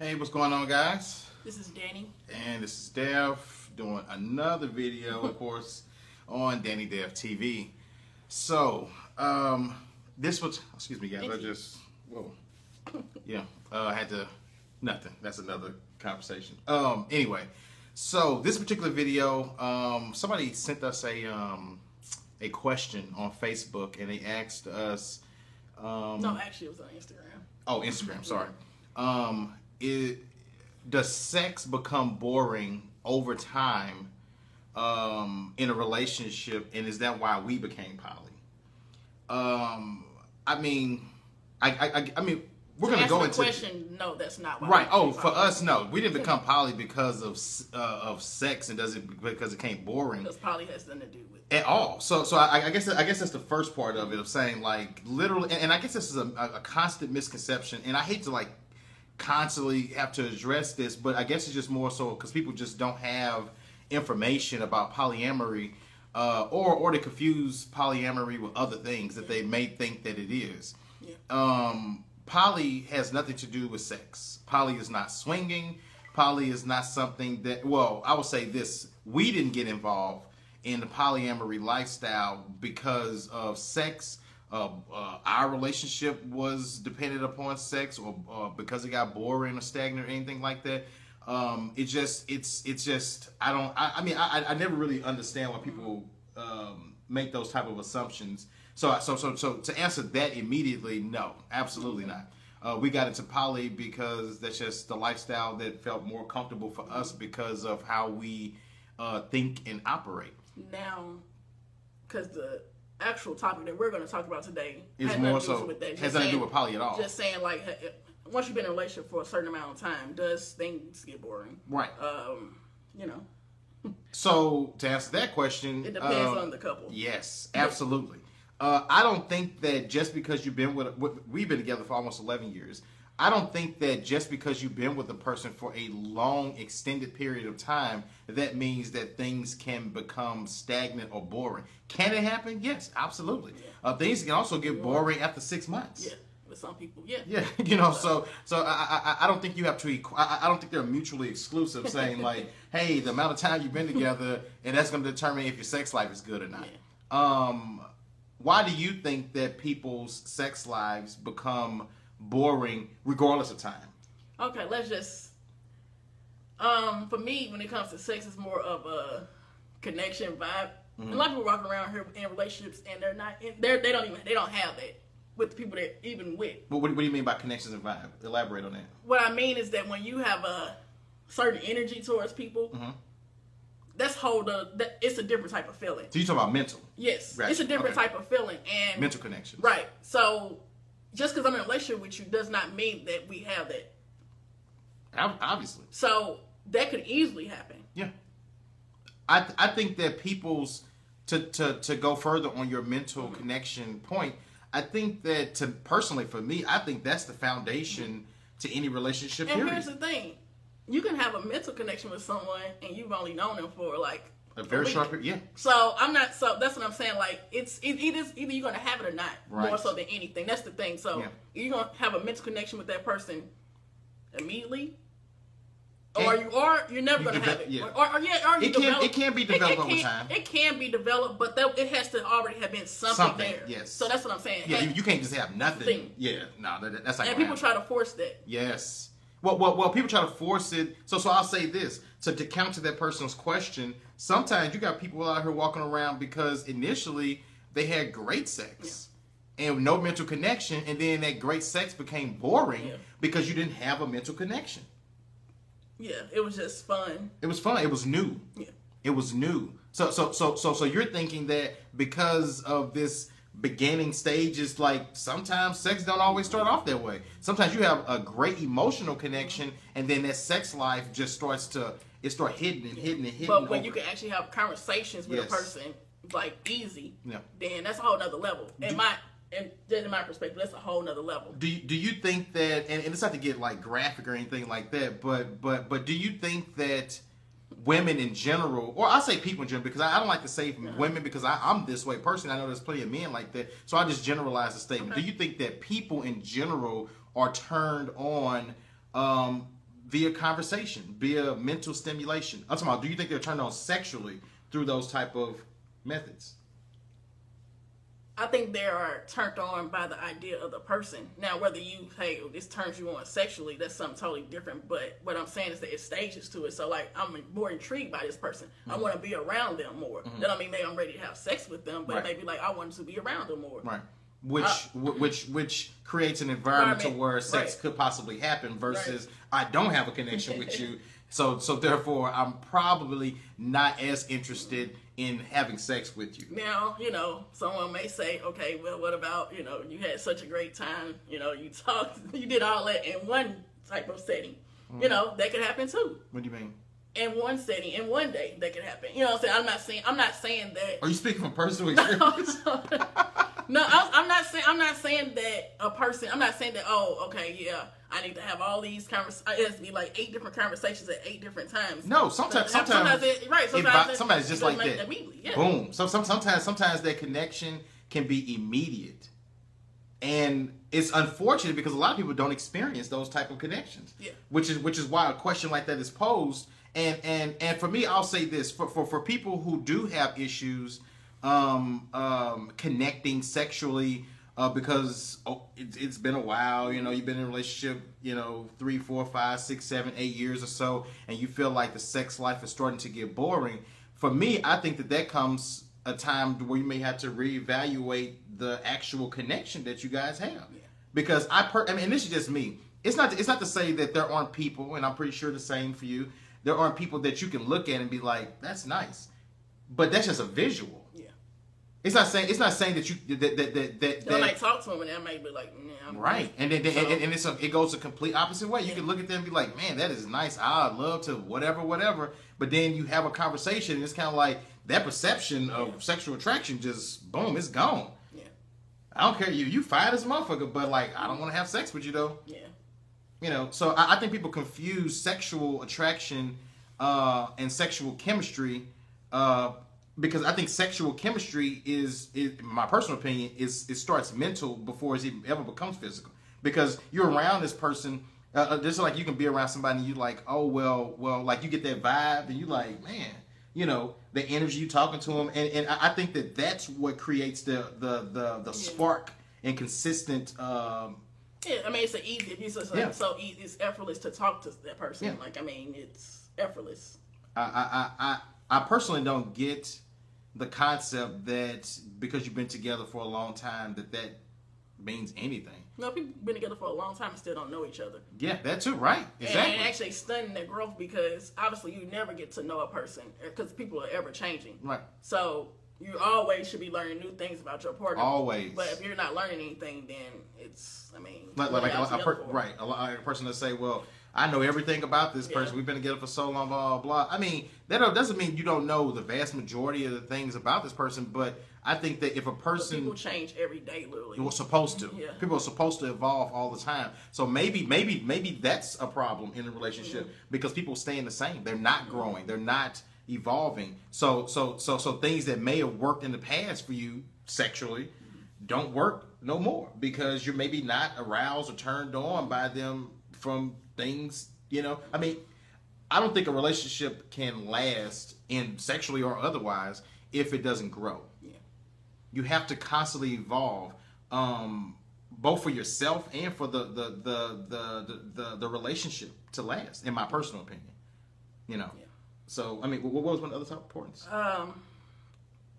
Hey, what's going on, guys? This is Danny. And this is Dev doing another video, of course, on Danny Dev TV. So, this was, excuse me, guys, had to, nothing. That's another conversation. Anyway, so this particular video, somebody sent us a question on Facebook, and they asked us. No, actually, it was on Instagram. Oh, Instagram. Sorry. Does sex become boring over time in a relationship, and is that why we became poly? I mean, we're going to go into question. No, that's not why. Right. Oh, for us, no, we didn't become poly because of sex, and because it became boring. Because poly has nothing to do with at all. So I guess that's the first part of it, of saying, like, literally, and I guess this is a constant misconception, and I hate to like constantly have to address this, but I guess it's just more so because people just don't have information about polyamory, or they confuse polyamory with other things that they may think that it is. Yeah. Poly has nothing to do with sex. Poly is not swinging. Poly is not something that, well, I will say this: we didn't get involved in the polyamory lifestyle because of sex. Our relationship was dependent upon sex, or because it got boring or stagnant or anything like that. It's just I never really understand why people make those type of assumptions. So to answer that immediately, no, absolutely not. We got into poly because that's just the lifestyle that felt more comfortable for us because of how we think and operate. Now, because the actual topic that we're going to talk about today is more so has nothing to do with poly at all. Just saying, like, once you've been in a relationship for a certain amount of time, does things get boring? Right. You know. So to answer that question, it depends on the couple. Yes, absolutely. I don't think that just because you've been we've been together for almost 11 years. I don't think that just because you've been with a person for a long, extended period of time, that means that things can become stagnant or boring. Can it happen? Yes, absolutely. Yeah. Things can also get boring after 6 months. Yeah, with some people, yeah. Yeah, you know, so I don't think you have to. I don't think they're mutually exclusive. Saying like, hey, the amount of time you've been together, and that's going to determine if your sex life is good or not. Yeah. Why do you think that people's sex lives become boring regardless of time? Okay, let's just for me, when it comes to sex, it's more of a connection vibe. Mm-hmm. A lot of people walking around here in relationships and they don't have that with the people that even with. But what do you mean by connections and vibe? Elaborate on that. What I mean is that when you have a certain energy towards people, mm-hmm. It's a different type of feeling. So you talking about mental? Yes, right. It's a different type of feeling and mental connection. Right. So just because I'm in a relationship with you does not mean that we have that. Obviously. So that could easily happen. Yeah. I think that people's to go further on your mental mm-hmm. connection point. I think that personally for me, I think that's the foundation to any relationship. And here's the thing. You can have a mental connection with someone and you've only known them for like a very short period. Yeah. So that's what I'm saying. Like it's either you're gonna have it or not. Right. More so than anything. That's the thing. So you're gonna have a mental connection with that person immediately, or you're never gonna have it. Yeah. Or it can be developed over time. It can be developed, but it has to already have been something there. Yes. So that's what I'm saying. Yeah. You can't just have nothing. Yeah. No. That's like. And people try to force that. Yes. Well, people try to force it. So I'll say this. So to counter that person's question, sometimes you got people out here walking around because initially they had great sex and no mental connection, and then that great sex became boring because you didn't have a mental connection. Yeah, it was just fun. It was fun. It was new. Yeah. It was new. So you're thinking that because of this beginning stages, like sometimes sex don't always start off that way. Sometimes you have a great emotional connection, and then that sex life just starts hitting. But when you can actually have conversations with a person like easy, then that's a whole nother level. In my perspective, that's a whole nother level. Do you think that, and it's not to get like graphic or anything like that, but do you think that women in general, or I say people in general, because I don't like to say women because I'm this way personally. I know there's plenty of men like that, so I just generalize the statement. Okay. Do you think that people in general are turned on via conversation, via mental stimulation. I'm talking about, do you think they're turned on sexually through those type of methods? I think they are turned on by the idea of the person. Now, whether this turns you on sexually, that's something totally different. But what I'm saying is that it's stages to it. So, like, I'm more intrigued by this person. Mm-hmm. I want to be around them more. Mm-hmm. That don't mean I'm ready to have sex with them, but right. Maybe like I want to be around them more. Right. Which creates an environment to where sex right. could possibly happen versus right. I don't have a connection with you. So therefore, I'm probably not as interested in having sex with you. Now, someone may say, okay, well, what about, you had such a great time, you talked, you did all that in one type of setting. Mm-hmm. That could happen too. What do you mean? In one setting, in one day, that could happen. You know what I'm saying? I'm not saying that. Are you speaking from personal experience? No, I'm not saying that a person. I'm not saying that. Oh, okay, yeah. I need to have all these conversations. It has to be like 8 different conversations at 8 different times. No, sometimes somebody's just like that. Yeah. Boom. So sometimes that connection can be immediate, and it's unfortunate because a lot of people don't experience those type of connections. Yeah. Which is why a question like that is posed. And for me, I'll say this for people who do have issues connecting sexually. Because it's been a while, you've been in a relationship, 3, 4, 5, 6, 7, 8 years or so, and you feel like the sex life is starting to get boring. For me, I think that comes a time where you may have to reevaluate the actual connection that you guys have. Yeah. Because and this is just me. It's not to say that there aren't people, and I'm pretty sure the same for you. There aren't people that you can look at and be like, that's nice, but that's just a visual. It's not saying that you that I might talk to him and I might be like, I'm right, and then it goes the complete opposite way. You can look at them and be like, man, that is nice. I'd love to whatever. But then you have a conversation and it's kind of like that perception of sexual attraction just boom, it's gone. Yeah, I don't care you fine as a motherfucker, but like I don't want to have sex with you though. Yeah, so I think people confuse sexual attraction and sexual chemistry. Because I think sexual chemistry is my personal opinion, it starts mental before it ever becomes physical. Because you're around this person, just like you can be around somebody and you like, oh, well, like you get that vibe and you like, man, the energy you talking to them. And I think that's what creates the spark and consistent. Yeah, I mean, it's so easy, it's effortless to talk to that person. Yeah. Like, I mean, it's effortless. I personally don't get the concept that because you've been together for a long time that means anything. No, people been together for a long time and still don't know each other. Yeah, that too, right? Exactly. And actually stunning their growth because obviously you never get to know a person because people are ever changing. Right. So you always should be learning new things about your partner. Always. But if you're not learning anything, then it's, I mean, a person that say, well, I know everything about this person. We've been together for so long, blah, blah, blah. I mean, that doesn't mean you don't know the vast majority of the things about this person, but I think that if a person... People change every day, literally. We're supposed to. Yeah. People are supposed to evolve all the time. So maybe that's a problem in a relationship because people staying the same. They're not growing. They're not evolving. So things that may have worked in the past for you sexually don't work no more because you're maybe not aroused or turned on by them from things, I mean, I don't think a relationship can last in sexually or otherwise if it doesn't grow. Yeah. You have to constantly evolve, both for yourself and for the relationship to last, in my personal opinion. Yeah. So, I mean, what was one of the other top importance?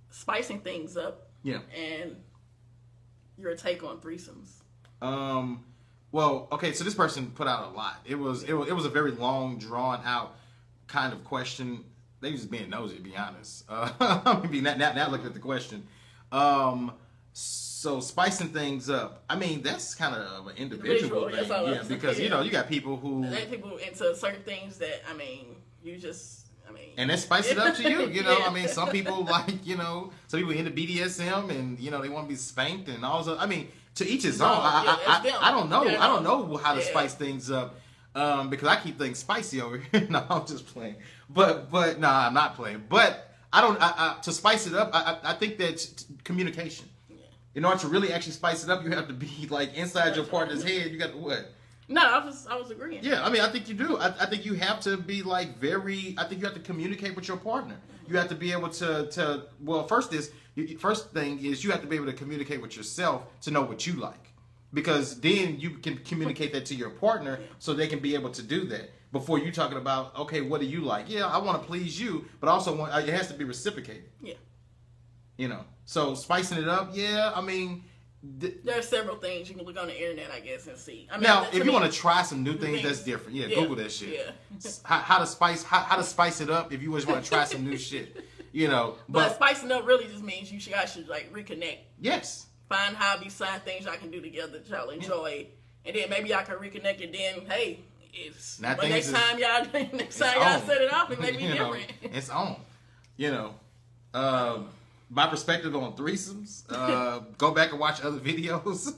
Spicing things up. Yeah. And your take on threesomes. Well, okay, so this person put out a lot. It was a very long, drawn out kind of question. They was just being nosy, to be honest. Maybe now look at the question. So spicing things up. I mean, that's kind of an individual thing. Yeah, because you got people who people into certain things that and that spice it up to you. I mean, some people like some people into BDSM and they want to be spanked and all that. I mean. To each his own. I don't know. I don't know how to spice things up because I keep things spicy over here. No, I'm just playing. But no, I'm not playing. But I don't. To spice it up, I think that's communication. Yeah. In order to really actually spice it up, you have to be like inside your partner's head. You got to what? No, I was agreeing. Yeah, I mean, I think you do. I think you have to be like I think you have to communicate with your partner. You have to be able to well, first thing is you have to be able to communicate with yourself to know what you like. Because then you can communicate that to your partner so they can be able to do that. Before you talking about, okay, what do you like? Yeah, I want to please you, but also it has to be reciprocated. Yeah. You know, so spicing it up, yeah, I mean... There are several things you can look on the internet, I guess, and see. I mean, now, if you want to try some new things, that's different. Yeah, Google that shit. Yeah. How to spice it up if you just want to try some new shit. You know, but spicing up really just means you should like reconnect. Yes. Find hobbies, find things y'all can do together that y'all enjoy, and then maybe y'all can reconnect. And then, hey, next time y'all set it off, it may be different. It's on. You know, my perspective on threesomes. Go back and watch other videos.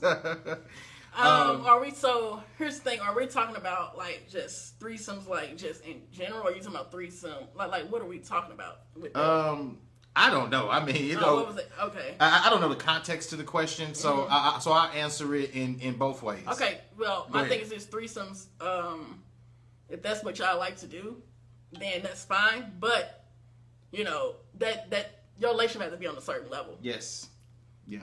So here's the thing: are we talking about like just threesomes, like just in general? Or are you talking about threesome? Like what are we talking about with that? I don't know. I mean, you know, what was it? Okay. I don't know the context to the question, so I answer it in both ways. Okay. Well, my thing is this: threesomes. If that's what y'all like to do, then that's fine. But you know that your relationship has to be on a certain level. Yes. Yeah.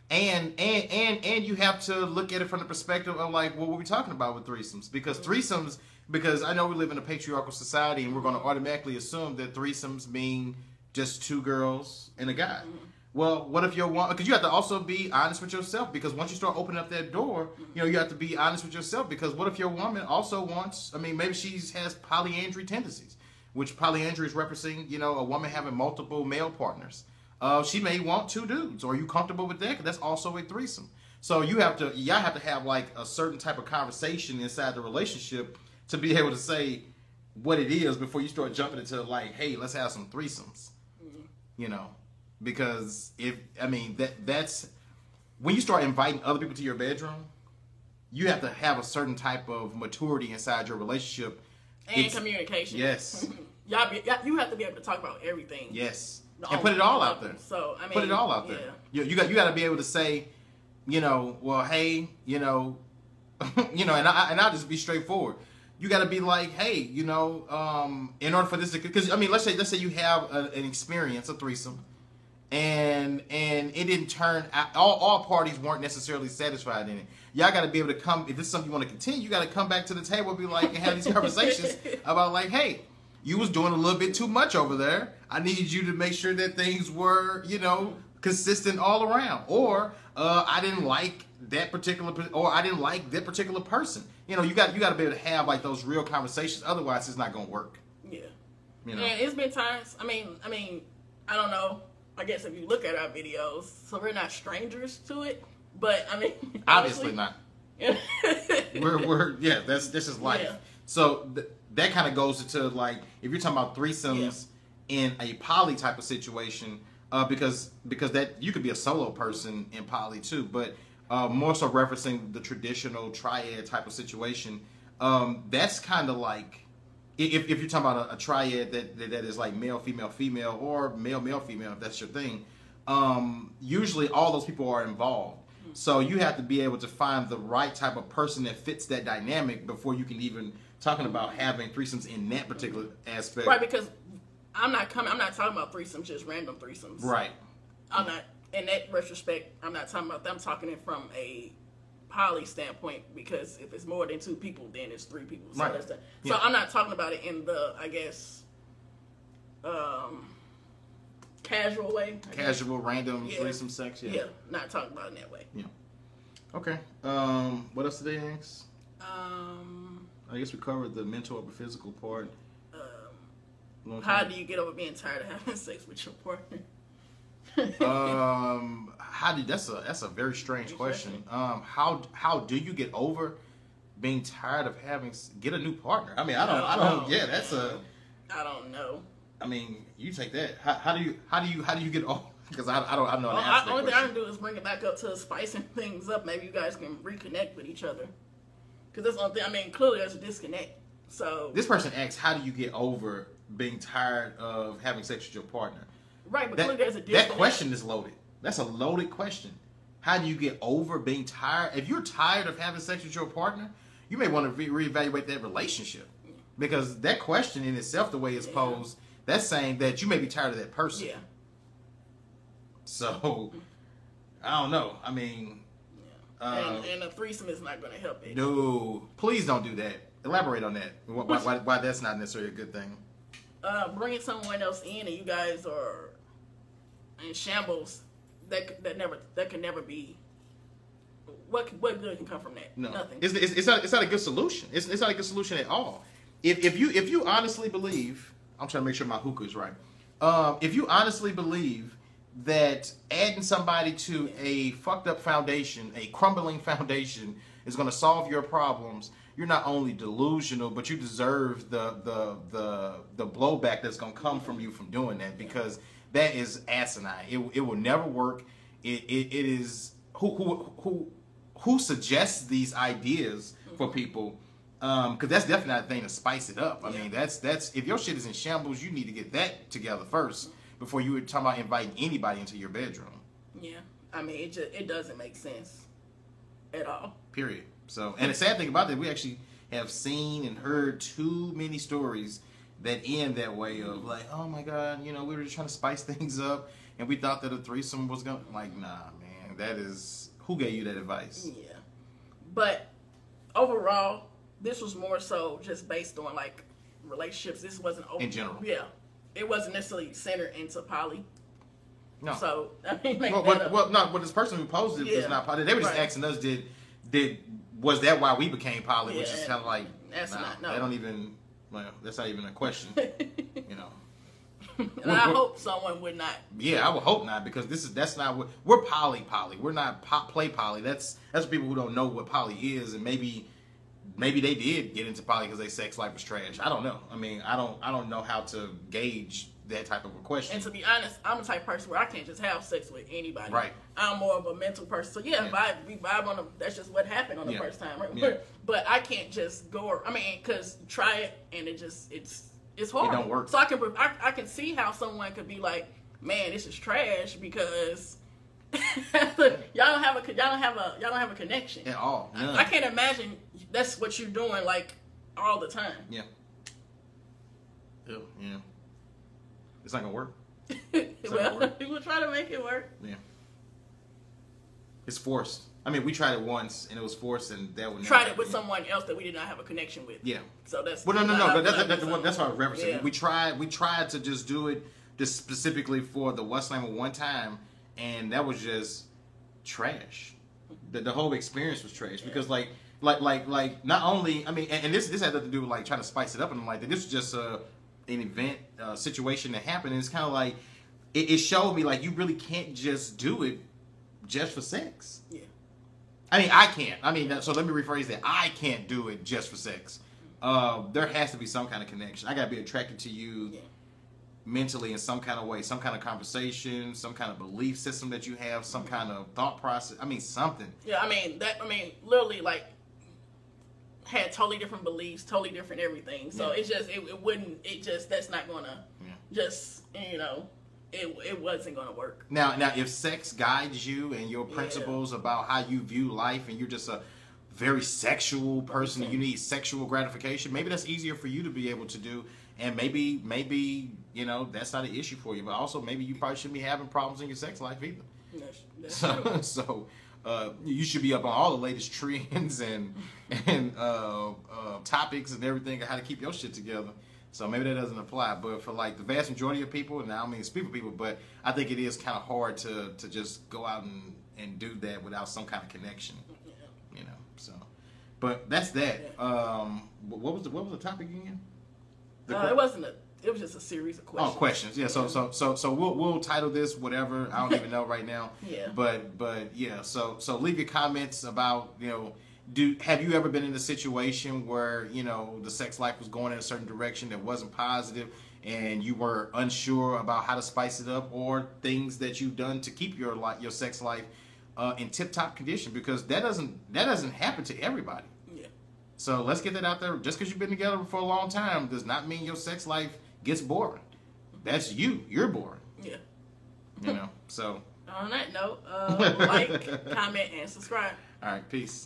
And you have to look at it from the perspective of like what we're talking about with threesomes, because I know we live in a patriarchal society and we're going to automatically assume that threesomes mean just two girls and a guy. Mm-hmm. Well, what if you're one? Because you have to also be honest with yourself, because once you start opening up that door, you know, you have to be honest with yourself, because what if your woman also wants, I mean, maybe she has polyandry tendencies, which polyandry is referencing, you know, a woman having multiple male partners. She may want two dudes. Are you comfortable with that? Because that's also a threesome. So y'all have to have like a certain type of conversation inside the relationship to be able to say what it is before you start jumping into like, hey, let's have some threesomes. Mm-hmm. You know, because that's when you start inviting other people to your bedroom, you have to have a certain type of maturity inside your relationship and communication. Yes, you have to be able to talk about everything. Yes. And put it all out there. So I mean, put it all out there. You got to be able to say, you know, well, hey, you know, you know, and I'll just be straightforward. You got to be like, hey, you know, in order for this to, because I mean, let's say you have an experience, a threesome, and it didn't turn out, all parties weren't necessarily satisfied in it. Y'all got to be able to come, if this is something you want to continue, you got to come back to the table and be like, and have these conversations about like, hey, you was doing a little bit too much over there. I need you to make sure that things were, you know, consistent all around. Or I didn't like that particular, or I didn't like that particular person. You know, you got to be able to have like those real conversations. Otherwise, it's not going to work. Yeah. You know? And it's been times. I mean, I don't know. I guess if you look at our videos, so we're not strangers to it. But I mean, obviously not. we're this is life. Yeah. So that kind of goes into like if you're talking about threesomes in a poly type of situation, because that you could be a solo person in poly too, but more so referencing the traditional triad type of situation. That's kind of like if you're talking about a triad that is like male female female or male male female, if that's your thing. Usually all those people are involved. So you have to be able to find the right type of person that fits that dynamic before you can even talking about having threesomes in that particular aspect. Right, because I'm not talking about threesomes, just random threesomes. Right. I'm not, in that retrospect, I'm not talking about that. I'm talking it from a poly standpoint, because if it's more than two people, then it's three people. So, right. So I'm not talking about it in the, I guess, casual way. Casual, random threesome sex, Yeah, not talking about it in that way. Yeah. Okay. What else did they ask? I guess we covered the mental or physical part. How do you get over being tired of having sex with your partner? That's a very strange question. How do you get over being tired of get a new partner? I mean, I don't. Yeah, that's a. I don't know. I mean, you take that. How do you get over? Because I don't know. The only thing I can do is bring it back up to spicing things up. Maybe you guys can reconnect with each other. Because that's the only thing. I mean, clearly there's a disconnect. So this person asks, how do you get over being tired of having sex with your partner? Right, but clearly there's a disconnect. That question is loaded. That's a loaded question. how do you get over being tired? If you're tired of having sex with your partner, you may want to reevaluate that relationship. Because that question in itself, the way it's posed, that's saying that you may be tired of that person. Yeah. So, I don't know. I mean... and a threesome is not going to help it. No. Please don't do that. Elaborate on that. Why that's not necessarily a good thing. Bringing someone else in and you guys are in shambles, that can never be... What good can come from that? No. Nothing. It's not a good solution. It's not a good solution at all. If you honestly believe, I'm trying to make sure my hookah is right. If you honestly believe that adding somebody to a fucked up foundation, a crumbling foundation, is going to solve your problems, you're not only delusional, but you deserve the blowback that's going to come from you from doing that, because that is asinine. It will never work. It is who suggests these ideas for people. Because that's definitely not a thing to spice it up. I mean, that's if your shit is in shambles, you need to get that together first before you would talk about inviting anybody into your bedroom. Yeah, I mean, it doesn't make sense at all. Period. So, and the sad thing about that, we actually have seen and heard too many stories that end that way of like, oh my God, we were just trying to spice things up, and we thought that a threesome was gonna like, nah, man, that is who gave you that advice? Yeah, but overall. This was more so just based on like relationships. This wasn't in general. Yeah, it wasn't necessarily centered into poly. No. So I mean, but this person who posed it was not poly. They were just asking us, was that why we became poly? Which is kind of like that's not. No, they don't even. Well, that's not even a question. And I hope someone would not. Yeah, I would hope not, because that's not what we're poly. We're not play poly. That's for people who don't know what poly is, and maybe they did get into poly because their sex life was trash. I don't know. I mean, I don't know how to gauge that type of a question. And to be honest, I'm the type of person where I can't just have sex with anybody. Right. I'm more of a mental person. So we vibe on that's just what happened on the first time. Right? Yeah. But I can't just go. I mean, because try it and it's hard. It don't work. So I can see how someone could be like, man, this is trash because. y'all don't have a connection at all. I can't imagine that's what you're doing like all the time. Yeah. It's not gonna work. Well, people try to make it work. Yeah. It's forced. I mean, we tried it once and it was forced, and that would tried it with someone else that we did not have a connection with. Yeah. So that's no. That's what I was referencing. Yeah. We tried to just do it just specifically for the What's Name of one time. And that was just trash. The whole experience was trash because like not only, I mean, and this had nothing to do with like trying to spice it up and like that. This was just an event situation that happened, and it's kind of like it showed me like you really can't just do it just for sex. Yeah. I mean, I can't. I mean, so let me rephrase that. I can't do it just for sex. There has to be some kind of connection. I gotta be attracted to you. Yeah. Mentally in some kind of way, some kind of conversation, some kind of belief system that you have, some kind of thought process. I mean, something. Yeah, I mean, literally, like, had totally different beliefs, totally different everything. So it's just, that's not gonna, it wasn't gonna work. Now, if sex guides you and your principles about how you view life, and you're just a very sexual person, and you need sexual gratification, maybe that's easier for you to be able to do. And maybe that's not an issue for you. But also, maybe you probably shouldn't be having problems in your sex life either. That's true. So you should be up on all the latest trends and topics and everything of how to keep your shit together. So maybe that doesn't apply. But for like the vast majority of people, and I don't mean to speak for people, but I think it is kind of hard to just go out and do that without some kind of connection. So. But that's that. What was the topic again? It wasn't it was just a series of questions. Oh, questions. Yeah. So we'll title this whatever. I don't even know right now. Yeah. But yeah. So leave your comments about have you ever been in a situation where the sex life was going in a certain direction that wasn't positive, and you were unsure about how to spice it up, or things that you've done to keep your sex life in tip-top condition, because that doesn't happen to everybody. So let's get that out there. Just because you've been together for a long time does not mean your sex life gets boring. That's you. You're boring. Yeah. So On that note, like, comment, and subscribe. All right, peace.